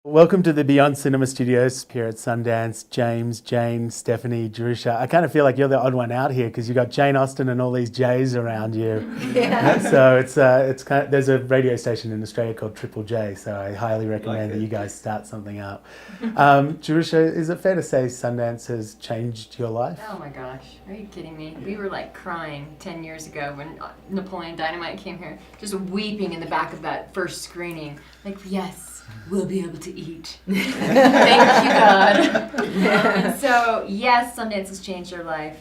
Welcome to the Beyond Cinema Studios here at Sundance. James, Jane, Stephanie, Jerusha. I kind of feel like you're the odd one out here because you've got Jane Austen and all these J's around you. Yeah. So it's kind of, there's a radio station in Australia called Triple J, so I highly recommend that you guys start something up. Jerusha, is it fair to say Sundance has changed your life? Oh my gosh, are you kidding me? We were like crying 10 years ago when Napoleon Dynamite came here, just weeping in the back of that first screening. Like, yes, we'll be able to eat. Thank you, God. So, yes, Sundance has changed our life.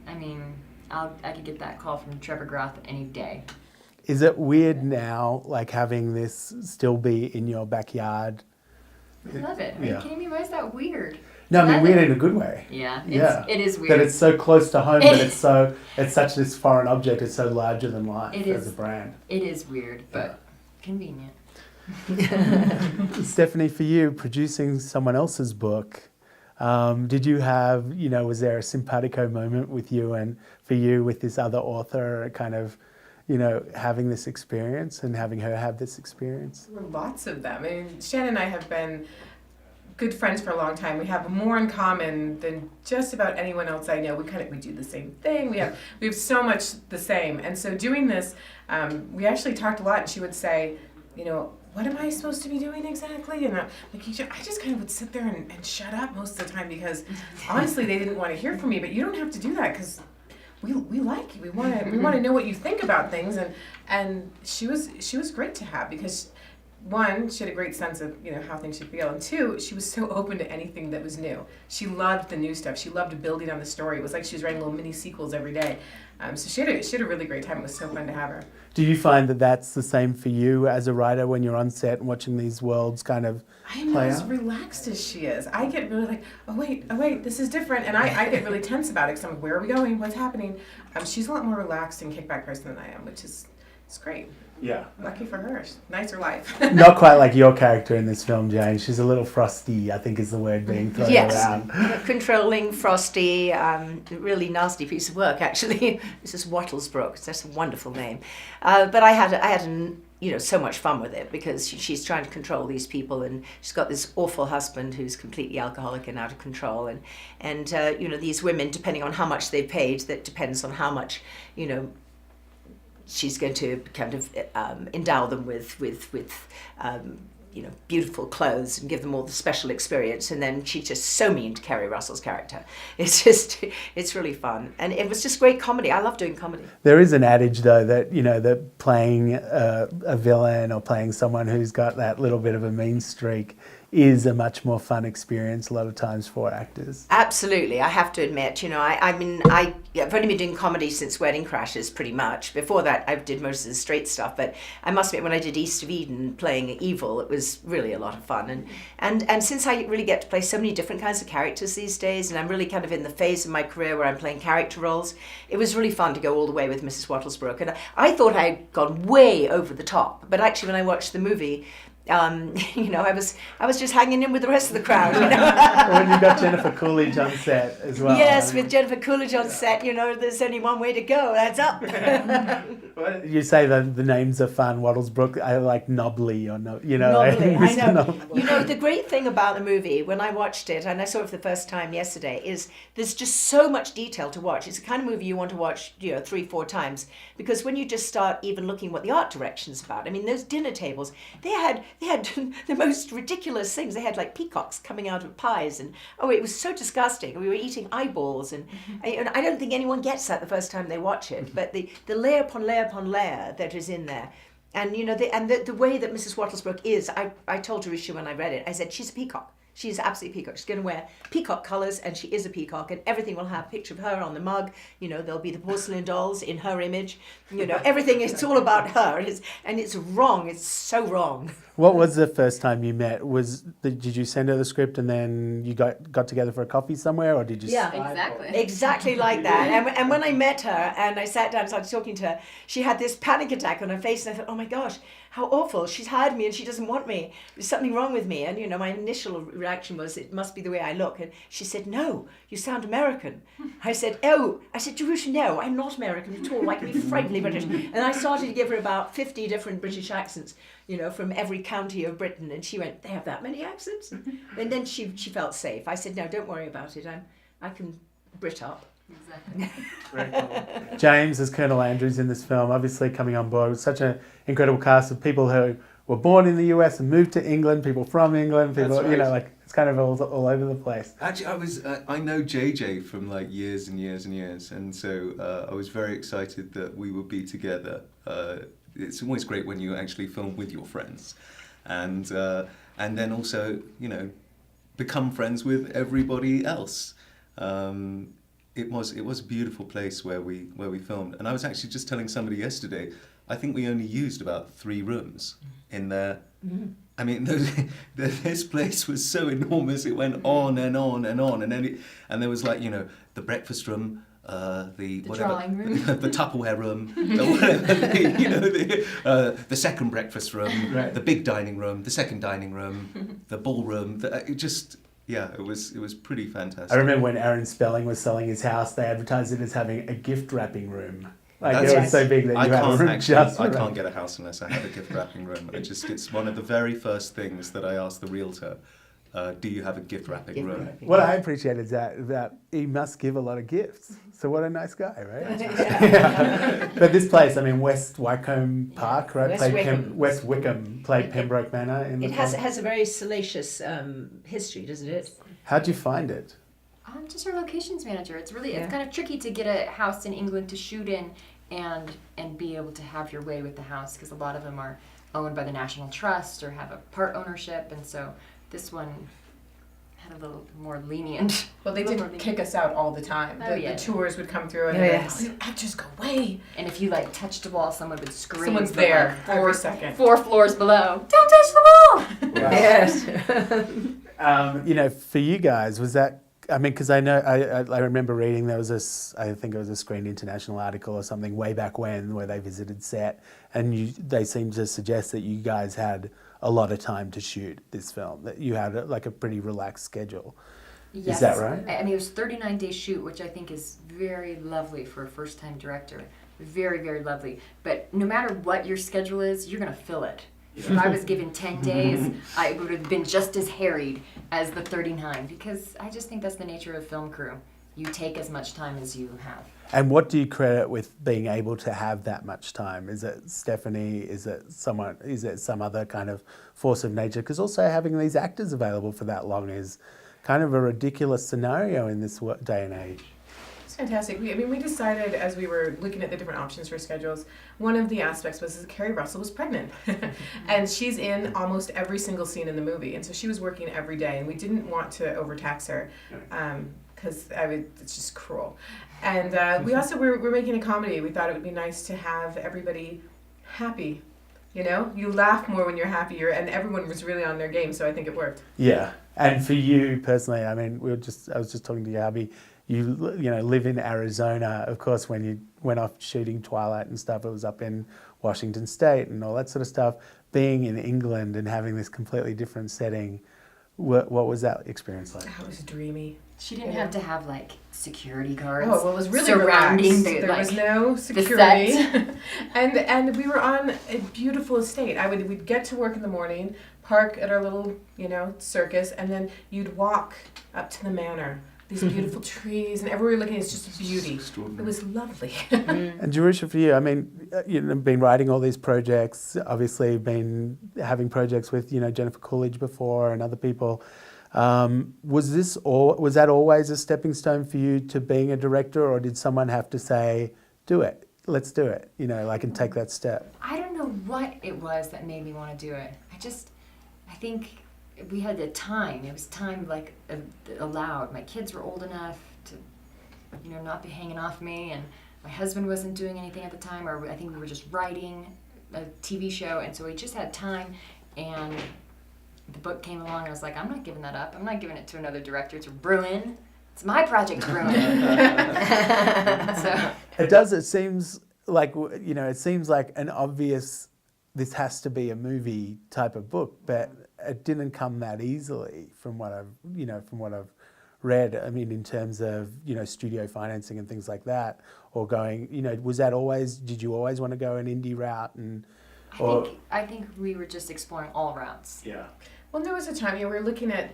I mean, I could get that call from Trevor Groth any day. Is it weird now, like having this still be in your backyard? I love it. Are you kidding me? Why is that weird? No, I mean weird in a good way. Yeah, it is weird. That it's so close to home, but it's such this foreign object. It's so larger than life as a brand. It is weird, but convenient. Stephanie, for you, producing someone else's book, did you have, was there a simpatico moment with you and for you with this other author, kind of, having this experience and having her have this experience? There were lots of them. I mean, Shannon and I have been good friends for a long time. We have more in common than just about anyone else I know. We do the same thing. We have so much the same. And so doing this, we actually talked a lot, and she would say, what am I supposed to be doing exactly? And I just kind of would sit there and shut up most of the time because honestly they didn't want to hear from me. But you don't have to do that because we like you. We want to know what you think about things. And she was great to have because one, she had a great sense of how things should feel, and two, she was so open to anything that was new. She loved the new stuff. She loved building on the story. It was like she was writing little mini sequels every day. So she had a really great time. It was so fun to have her. Do you find that that's the same for you as a writer when you're on set and watching these worlds kind of play out? I am not as relaxed as she is. I get really like, oh wait, this is different, and I get really tense about it because I'm like, where are we going? What's happening? She's a lot more relaxed and kickback person than I am, which is great. Yeah. Lucky for her. Nicer life. Not quite like your character in this film, Jane. She's a little frosty, I think is the word being thrown around. Controlling, frosty, really nasty piece of work, actually. This is Wattlesbrook. That's a wonderful name. But I had so much fun with it because she's trying to control these people, and she's got this awful husband who's completely alcoholic and out of control, and these women, depending on how much they've paid, that depends on how much, she's going to kind of endow them with beautiful clothes and give them all the special experience. And then she's just so mean to Kerry Russell's character. It's really fun. And it was just great comedy. I love doing comedy. There is an adage, though, that, that playing a villain or playing someone who's got that little bit of a mean streak is a much more fun experience a lot of times for actors. Absolutely. I have to admit, I've only been doing comedy since Wedding Crashers, pretty much. Before that, I did most of the straight stuff, but I must admit, when I did East of Eden playing evil, it was really a lot of fun. And since I really get to play so many different kinds of characters these days, and I'm really kind of in the phase of my career where I'm playing character roles, it was really fun to go all the way with Mrs. Wattlesbrook. And I thought I'd gone way over the top, but actually when I watched the movie, I was just hanging in with the rest of the crowd. When you got Jennifer Coolidge on set as well. Yes, with Jennifer Coolidge on set, there's only one way to go. That's up. You say the names are fun. Wattlesbrook, I like Knobley or no, Knobley, I know. The great thing about the movie when I watched it, and I saw it for the first time yesterday, is there's just so much detail to watch. It's the kind of movie you want to watch, 3-4 times, because when you just start even looking what the art direction's about. I mean, those dinner tables, they had the most ridiculous things. They had like peacocks coming out of pies, and it was so disgusting. We were eating eyeballs, and I don't think anyone gets that the first time they watch it. But the layer upon layer upon layer that is in there, and the way that Mrs. Wattlesbrook is, I told Jerusha when I read it, I said she's a peacock. She's absolutely peacock. She's going to wear peacock colours, and she is a peacock, and everything will have a picture of her on the mug. There'll be the porcelain dolls in her image. Everything, it's all about her. And it's wrong. It's so wrong. What was the first time you met? Did you send her the script and then you got together for a coffee somewhere, or did you? Yeah, exactly. Exactly like that. And when I met her and I sat down and started talking to her, she had this panic attack on her face, and I thought, oh my gosh, how awful, she's hired me and she doesn't want me. There's something wrong with me. And, my initial reaction was, it must be the way I look. And she said, no, you sound American. I said, Jerusha, no, I'm not American at all. I can be frighteningly British. And I started to give her about 50 different British accents, from every county of Britain. And she went, they have that many accents? And then she felt safe. I said, no, don't worry about it. I can Brit up. Exactly. Very cool. James as Colonel Andrews in this film, obviously coming on board with such an incredible cast of people who were born in the US and moved to England, people from England, people, That's right. it's kind of all over the place. Actually, I know JJ from like years and years and years, and so I was very excited that we would be together. It's always great when you actually film with your friends, and then also become friends with everybody else. It was a beautiful place where we filmed, and I was actually just telling somebody yesterday, I think we only used about 3 rooms in there. I mean, this place was so enormous. It went on and on and on, and there was like the breakfast room, the drawing room, the Tupperware room, the second breakfast room, right. The big dining room, the second dining room, the ballroom. It was pretty fantastic. I remember when Aaron Spelling was selling his house, they advertised it as having a gift wrapping room. Like That's- it was so big that you I had a can't room actually. just I for can't it. get a house unless I have a gift wrapping room. It's one of the very first things that I asked the realtor. Do you have a gift wrapping Gift room? wrapping. What I appreciate is that he must give a lot of gifts. So what a nice guy, right? Yeah. Yeah. But this place, I mean, West Wycombe Park, right? West Wickham. West Wickham played Pembroke Manor in the It has a very salacious history, doesn't it? How'd you find it? I'm just our locations manager. It's kind of tricky to get a house in England to shoot in and be able to have your way with the house, because a lot of them are owned by the National Trust or have a part ownership, and so this one had a little more lenient. Well, they did kick us out all the time. Oh, yeah. The tours would come through and Yes. they'd be like, actors, go away. And if you touched a wall, someone would scream. Someone's from, there like, every second. 4 floors below. Don't touch the wall! Yes. For you guys, was that? I mean, because I know I remember reading there was this. I think it was a Screen International article or something way back when where they visited set, and they seemed to suggest that you guys had a lot of time to shoot this film. That you had a pretty relaxed schedule. Yes. Is that right? I mean, it was 39-day shoot, which I think is very lovely for a first-time director. Very, very lovely. But no matter what your schedule is, you're going to fill it. If I was given 10 days, I would have been just as harried as the 39, because I just think that's the nature of film crew. You take as much time as you have. And what do you credit with being able to have that much time? Is it Stephanie? Is it someone? Is it some other kind of force of nature? Because also having these actors available for that long is kind of a ridiculous scenario in this day and age. It's fantastic. We decided as we were looking at the different options for schedules, one of the aspects was that Carrie Russell was pregnant. And she's in almost every single scene in the movie. And so she was working every day, and we didn't want to overtax her because it's just cruel. And we also we're making a comedy. We thought it would be nice to have everybody happy. You laugh more when you're happier, and everyone was really on their game, so I think it worked. Yeah, and for you personally, I mean, I was just talking to Yabi. You live in Arizona. Of course, when you went off shooting Twilight and stuff, it was up in Washington State and all that sort of stuff. Being in England and having this completely different setting, what was that experience like? That was dreamy. She didn't have to have security guards. Oh, well, it was really surrounding relaxed. the, There was no security, set. and we were on a beautiful estate. We'd get to work in the morning, park at our little circus, and then you'd walk up to the manor. These beautiful trees, and everywhere you're looking is just beauty. It was lovely. And Jerusha, for you, I mean, you've been writing all these projects. Obviously, been having projects with Jennifer Coolidge before and other people. Was that always a stepping stone for you to being a director, or did someone have to say, "Do it, let's do it," and take that step? I don't know what it was that made me want to do it. I think we had the time. It was time allowed. My kids were old enough to, not be hanging off me, and my husband wasn't doing anything at the time, or I think we were just writing a TV show, and so we just had time, and the book came along, and I was like, I'm not giving that up. I'm not giving it to another director to ruin. It's my project to ruin. So It does. It seems like an obvious this has to be a movie type of book, but it didn't come that easily from what I've read. I mean, in terms of, studio financing and things like that, or going, did you always want to go an indie route? I think we were just exploring all routes. Yeah. Well, there was a time, we were looking at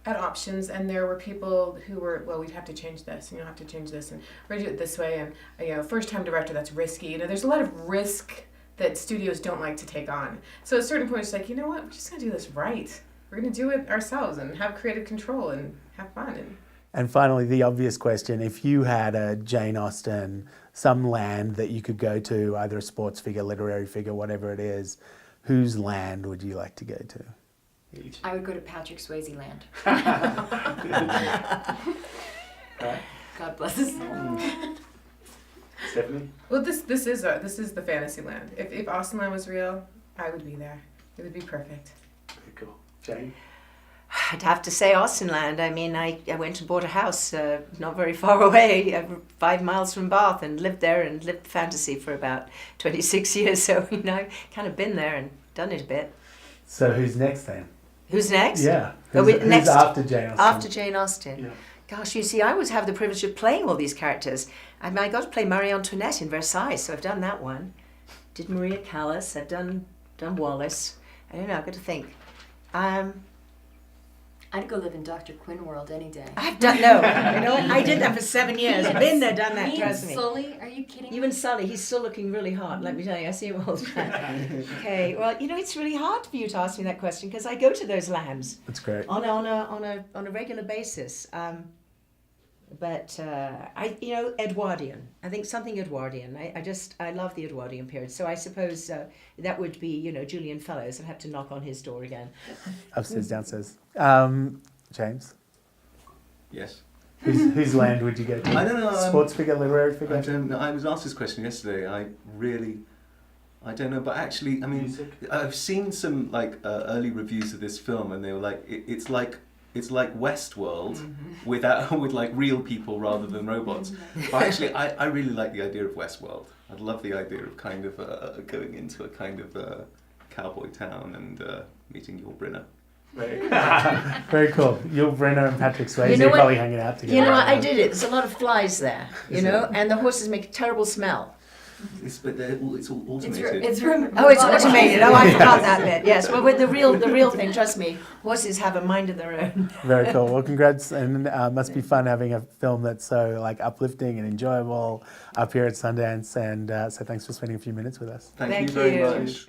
options, and there were people who were, we'd have to change this, and you'll have to change this, and we're going to do it this way, and, first-time director, that's risky. There's a lot of risk that studios don't like to take on. So at a certain point, it's like, you know what, we're just going to do this right. We're going to do it ourselves and have creative control and have fun. And finally, the obvious question, if you had a Jane Austen, some land that you could go to, either a sports figure, literary figure, whatever it is, whose land would you like to go to? I would go to Patrick Swayze land. God bless us. Stephanie? Well, this is the fantasy land. If Austinland was real, I would be there. It would be perfect. Very cool. Jane? I'd have to say Austinland. I mean, I went and bought a house not very far away, 5 miles from Bath, and lived there and lived fantasy for about 26 years. So, kind of been there and done it a bit. So who's next then? Who's next? Yeah. Who's next? After Jane Austen? After Jane Austen. Yeah. Gosh, you see, I always have the privilege of playing all these characters. I got to play Marie Antoinette in Versailles, so I've done that one. Did Maria Callis. I've done Wallace. I don't know, I've got to think. I'd go live in Dr. Quinn world any day. I've done, no, I did that for 7 years. I've been there, done that, Me trust and me. Sully, are you kidding me? You and Sully, he's still looking really hot, let me tell you. I see him all the time. Okay, well, it's really hard for you to ask me that question because I go to those lands That's great. on a regular basis. But Edwardian. I think something Edwardian. I love the Edwardian period. So I suppose that would be, Julian Fellows. I'd have to knock on his door again. Upstairs, downstairs. James? Yes. Whose land would you go to? I don't know. Sports figure, literary figure? I don't know. I was asked this question yesterday. I don't know. But actually, I mean, Music? I've seen some early reviews of this film, and they were like, it's like Westworld with real people rather than robots. But actually, I really like the idea of Westworld. I'd love the idea of kind of going into a kind of cowboy town and meeting Yul Brynner. Very cool. Yul Brynner and Patrick Swayze You know are what? probably hanging out together. I did it. There's a lot of flies there, and the horses make a terrible smell. It's all automated. It's room. Oh, it's automated. Oh, I forgot that bit. Yes, well, with the real thing, trust me, horses have a mind of their own. Very cool. Well, congrats, and must be fun having a film that's so uplifting and enjoyable up here at Sundance. And so thanks for spending a few minutes with us. Thank you Thank very you. much.